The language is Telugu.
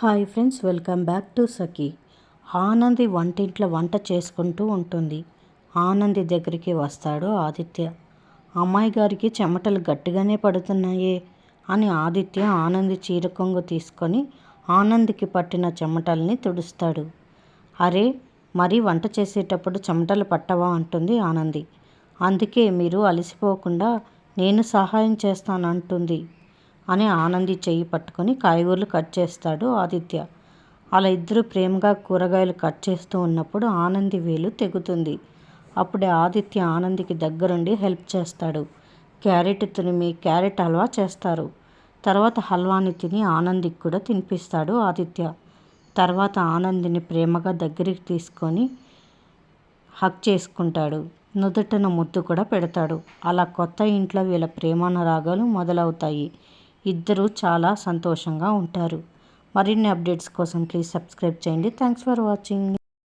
Hi friends, welcome back to Sakhi. Anandi వంటింట్లో వంట చేసుకుంటూ ఉంటుంది. ఆనంది దగ్గరికి వస్తాడు ఆదిత్య. అమ్మాయి గారికి చెమటలు గట్టిగానే పడుతున్నాయే అని ఆదిత్య ఆనంది చీర కొంగు తీసుకొని ఆనందికి పట్టిన చెమటల్ని తుడుస్తాడు. అరే, మరీ వంట చేసేటప్పుడు చెమటలు పట్టవా అంటుంది ఆనంది. అందుకే మీరు అలసిపోకుండా నేను సహాయం చేస్తానంటుంది అని ఆనంది చెయ్యి పట్టుకొని కాయగూరలు కట్ చేస్తాడు ఆదిత్య. అలా ఇద్దరు ప్రేమగా కూరగాయలు కట్ చేస్తూ ఉన్నప్పుడు ఆనంది వేలు తెగుతుంది. అప్పుడే ఆదిత్య ఆనందికి దగ్గరుండి హెల్ప్ చేస్తాడు. క్యారెట్ తురిమి క్యారెట్ హల్వా చేస్తారు. తర్వాత హల్వాని తిని ఆనందికి కూడా తినిపిస్తాడు ఆదిత్య. తర్వాత ఆనందిని ప్రేమగా దగ్గరికి తీసుకొని హగ్ చేసుకుంటాడు. నుదుటన ముద్దు కూడా పెడతాడు. అలా కొత్త ఇంట్లో వీళ్ళ ప్రేమానురాగాలు మొదలవుతాయి. ఇద్దరూ చాలా సంతోషంగా ఉంటారు. మరిన్ని అప్డేట్స్ కోసం ప్లీజ్ సబ్స్క్రైబ్ చేయండి. Thanks for watching.